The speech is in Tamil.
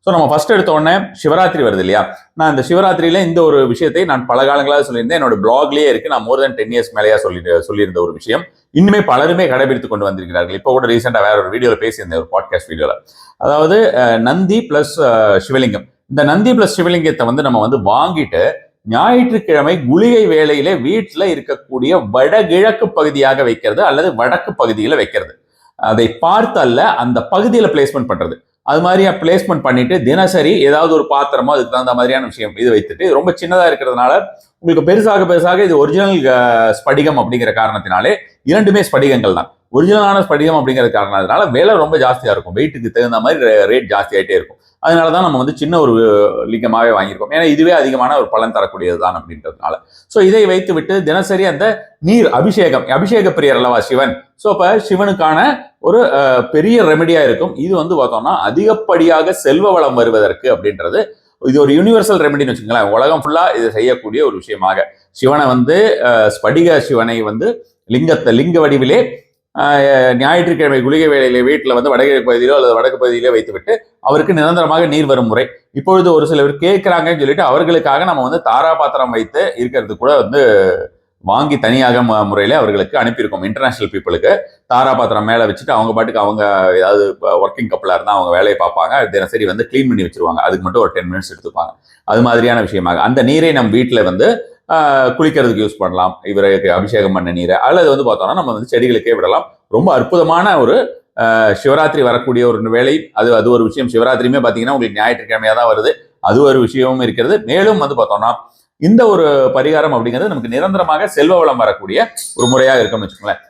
ஸோ நம்ம ஃபர்ஸ்ட் எடுத்த உடனே சிவராத்திரி வருது இல்லையா? நான் இந்த சிவராத்திரியில இந்த ஒரு விஷயத்தை நான் பல காலங்களாக சொல்லியிருந்தேன். என்னோட பிளாக்லயே இருக்கு. நான் மோர் தென் 10 இயர்ஸ் மேலேயா சொல்லியிருந்த ஒரு விஷயம் இன்னுமே பலருமே கடைபிடித்து கொண்டு வந்திருக்கிறார்கள். இப்போ கூட ரீசெண்டா வேற ஒரு வீடியோல பேசியிருந்தேன், ஒரு பாட்காஸ்ட் வீடியோல. அதாவது நந்தி பிளஸ் சிவலிங்கம். இந்த நந்தி பிளஸ் சிவலிங்கத்தை நம்ம வாங்கிட்டு ஞாயிற்றுக்கிழமை குளிகை வேளையிலே வீட்டில் இருக்கக்கூடிய வடகிழக்கு பகுதியாக வைக்கிறது அல்லது வடக்கு பகுதியில் வைக்கிறது. அதை பார்த்தல்ல அந்த பகுதியில் பிளேஸ்மெண்ட் பண்றது. அது மாதிரியா பிளேஸ்மெண்ட் பண்ணிட்டு தினசரி ஏதாவது ஒரு பாத்திரமோ அதுக்கு தகுந்த மாதிரியான விஷயம் இது வைத்துட்டு, ரொம்ப சின்னதா இருக்கிறதுனால உங்களுக்கு பெருசாக இது ஒரிஜினல் ஸ்படிகம் அப்படிங்கிற காரணத்தினாலே இரண்டுமே ஸ்படிகங்கள் தான். ஒரிஜினலான ஸ்படிகம் அப்படிங்கிற காரணத்தினால விலை ரொம்ப ஜாஸ்தியா இருக்கும். வெயிட்டுக்கு தகுந்த மாதிரி ரேட் ஜாஸ்தி ஆகிட்டே இருக்கும். அதனாலதான் நம்ம சின்ன ஒரு லிங்கமாவே வாங்கியிருக்கோம். ஏன்னா இதுவே அதிகமான ஒரு பலன் தரக்கூடியது தான் அப்படின்றதுனால. ஸோ இதை வைத்து விட்டு தினசரி அந்த நீர் அபிஷேக பிரியர் அல்லவா சிவன். ஸோ அப்ப சிவனுக்கான ஒரு பெரிய ரெமெடியா இருக்கும். இது பார்த்தோம்னா அதிகப்படியாக செல்வ வளம் வருவதற்கு அப்படின்றது இது ஒரு யூனிவர்சல் ரெமெடின்னு வச்சுக்கோங்களேன். உலகம் ஃபுல்லா இதை செய்யக்கூடிய ஒரு விஷயமாக சிவனை ஸ்படிக சிவனை லிங்க வடிவிலே ஞாயிற்றுக்கிழமை குளிகை வேளையிலே வீட்டில் வடகிழக்கு பகுதியிலோ அல்லது வடக்கு பகுதியிலோ வைத்துவிட்டு அவருக்கு நிரந்தரமாக நீர் வரும் முறை. இப்பொழுது ஒரு சில பேர் கேட்கிறாங்கன்னு சொல்லிட்டு அவர்களுக்காக நம்ம தாரா பாத்திரம் வைத்து இருக்கிறது கூட வாங்கி தனியாக முறையில அவர்களுக்கு அனுப்பியிருக்கோம். இன்டர்நேஷனல் பீப்புளுக்கு தாரா பாத்திரம் மேலே வச்சுட்டு அவங்க பாட்டுக்கு அவங்க ஏதாவது ஒர்க்கிங் கப்பலாக இருந்தால் அவங்க வேலையை பார்ப்பாங்க. தினசரி கிளீன் பண்ணி வச்சிருவாங்க. அதுக்கு மட்டும் ஒரு 10 மினிட்ஸ் எடுத்துப்பாங்க. அது மாதிரியான விஷயமாக அந்த நீரை நம் வீட்டில் குளிக்கிறதுக்கு யூஸ் பண்ணலாம். இவருக்கு அபிஷேகம் பண்ண நீரை அல்லது பார்த்தோம்னா நம்ம செடிகளுக்கே விடலாம். ரொம்ப அற்புதமான ஒரு சிவராத்திரி வரக்கூடிய ஒரு வேலை. அது ஒரு விஷயம். சிவராத்திரியுமே பார்த்தீங்கன்னா உங்களுக்கு ஞாயிற்றுக்கிழமையா தான் வருது. அது ஒரு விஷயமும் இருக்கிறது. மேலும் பார்த்தோம்னா இந்த ஒரு பரிகாரம் அப்படிங்கிறது நமக்கு நிரந்தரமாக செல்வ வளம் வரக்கூடிய ஒரு முறையாக இருக்கும்னு வச்சுக்கோங்களேன்.